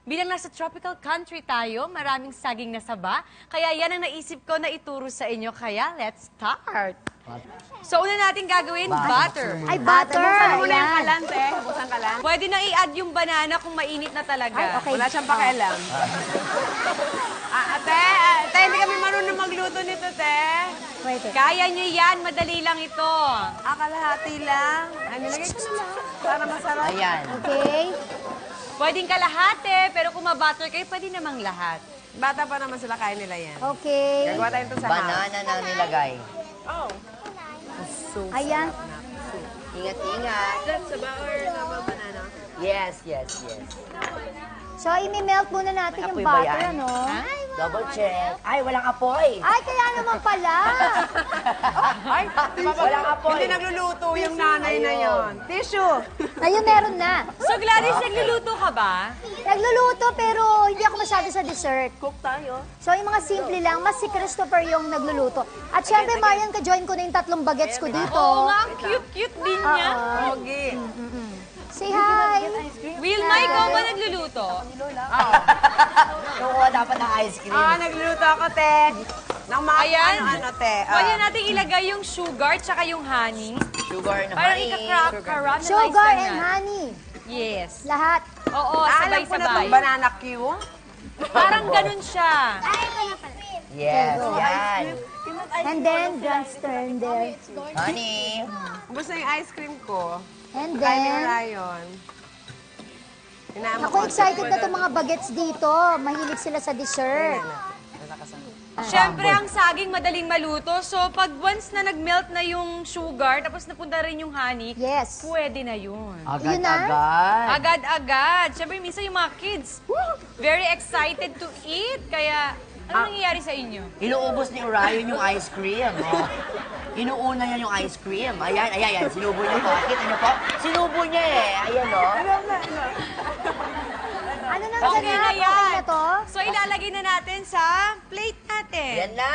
Bilang nasa tropical country tayo, maraming saging na saba. Kaya yan ang naisip ko na ituro sa inyo. Kaya let's start. So una natin gagawin, butter. Ay, butter! Buksan mo na yung Ayan. kalan, te. Buksan kalan. Pwede nang i-add yung banana kung mainit na talaga. Ay, okay. Wala siyang pakialam. Te, hindi kami marunong magluto nito, te. Wait. Kaya nyo yan, madali lang ito. Kalahati lang. Ay, nilagay ko na lang. Para masarap. Ayan. Okay. Pwedeng kalahati, pero kung ma-butter kayo, pwede namang lahat. Bata pa naman sila, kaya nila yan. Okay. Gagawa tayo ito sa house. Banana na nilagay. Oh. So Ayan. sarap na. Ingat-ingat. Saba or banana? Yes, yes, yes. So, imi-melt muna natin yung Apoy ba butter, yan? ano? Double check. Ay, walang apoy. Ay, kaya naman pala. Ay, Walang apoy. hindi nagluluto yung nanay na yon. Tissue. Ayun, meron na. So Gladys, nagluluto ka ba? Nagluluto, pero hindi ako masyado sa dessert. Cook tayo. So, yung mga simple lang, mas si Christopher yung nagluluto. At syempre, Marian, ka-join ko na yung 3 bagets ko dito. Oo nga, ang cute-cute din niya. Pogi. Say hi. Wilma, ikaw ba nagluluto? Kukuha dapat ng ice cream. Nagluluto ako, te. Nang mga Ayan. ano, te. Pwede natin ilagay yung sugar tsaka yung honey. Sugar na Parang honey. ika-caramelize Sugar lang and yan. honey. Yes. Lahat. Oo, Alam ko na sabay-sabay. itong banana Q. Parang ganun siya. Yes, yan. And then, just turn there. Honey. Gusto yung ice cream ko. And Kaya ni then, Ryan. Inaama ako excited na itong mga bagets dito. Mahilig sila sa dessert. Siyempre, ang saging madaling maluto. So, pag once na nag-melt na yung sugar, tapos napunta rin yung honey, Yes. pwede na yun. Yun na? Agad-agad. Agad-agad. Siyempre, minsan yung mga kids, very excited to eat. Kaya, ano nangyayari sa inyo? Inuubos ni Orion yung ice cream. Oh. Inuuna niya yung ice cream. Ayan, ayan, ayan. Sinubo niya po. Kita niyo po? Sinubo niya eh. Ayan, oh. Ano nang Okay ganap? na Okay yan. na to? So, ilalagay na natin sa plate natin. Yan na.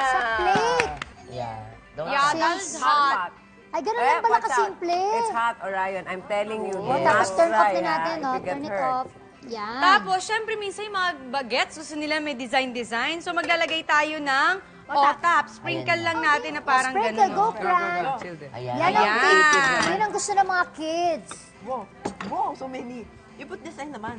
Sa plate. Yeah. Don't Yeah, Since- that's hot. Ay, ganun lang pala watch out. kasimple. It's hot, Orion. I'm telling you. Oh, do tapos not turn off try, na natin, ha, no? if you get Turn it hurt. off. Yan. Tapos, syempre, minsan yung mga bagets, gusto nila may design-design. So, maglalagay tayo ng o-top. Sprinkle lang natin na parang Sprinkle, ganun. go, oh. Fran. Ayan. Yan ang Ayan. creative. Yan ang gusto ng mga kids. Wow, so many. You put design naman.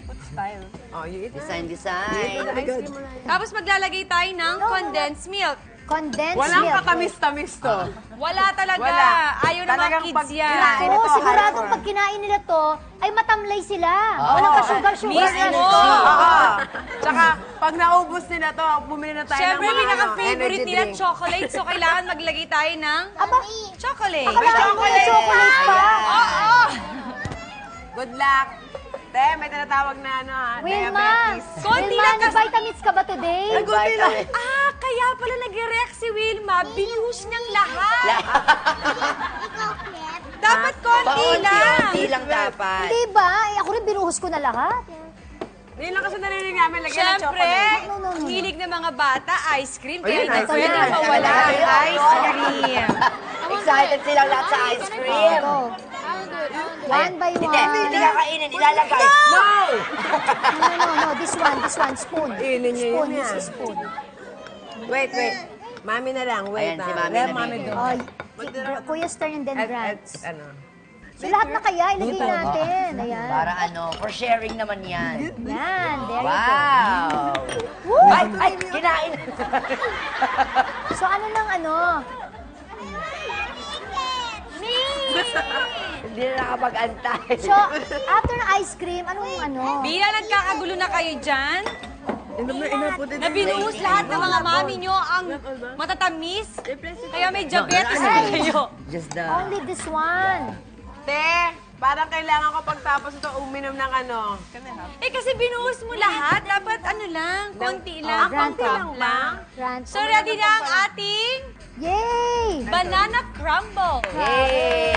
Put style. Oh, you eat na. Design, design. Ice cream mo na yan. Tapos, maglalagay tayo ng condensed milk. Condensed Walang milk. katamis-tamis to. Wala talaga. Wala. Ayaw ng mga Talagang kids pag yan. kinain Oo, ito, siguradong hardcore. pag kinain nila to, ay matamlay sila. Walang ka-sugar-sugar. Mismo. Oo. Tsaka, pag naubos nila to, bumili na tayo Siyempre, ng mga pinaka-favorite energy nila, drink. chocolate. So, kailangan maglagay tayo ng Aba, chocolate. akalain mo na chocolate pa. Oo. Good luck. Te, may tinatawag na ano ha, Wilma, diabetes. Konti Wilma, lang kasi- nag-vitamins ka ba today? Vitamin. Kaya pala nag-react si Wilma. Binuhos niyang lahat. Dapat konti lang. Paunti-unti lang dapat. Hindi ba? Eh, ako rin binuhos ko na lahat. Hindi lang kasi narinig namin, lagyan ng Siyempre, chocolate. No. hilig ng mga bata, ice cream. Kaya Ayun, hindi ice pwede cream. mawala ang ice cream. Excited silang lahat sa ice cream. Go. One by Hindi, one. hindi kakainin. Ilalagay. No! No. This one. Spoon. Kainin niya Spoon, yun this yan. is spoon. Wait. Mami na lang, wait Ayan, si Mami Let na Mami bigyan. do. Kuya Stern and then Grants. Ano? So lahat na kaya, ilagay natin. Ayan. Para ano, for sharing naman yan. Yan, there you go. Wow! Woo! Ay, kinain! So ano nang ano? Hindi na nakapag-antay. So, after ng ice cream, anong ano? Bila nagkakagulo na kayo dyan, na binuhos lahat ng mga mami nyo ang matatamis, kaya may diabetes na kayo. Just the... Only this one. Te, parang kailangan ko pagtapos ito uminom ng ano. Eh kasi binuhos mo lahat, dapat ano lang, konti lang. Grant konti lang lang. Grants. So ready na ang ating Yay! banana crumble. Yay!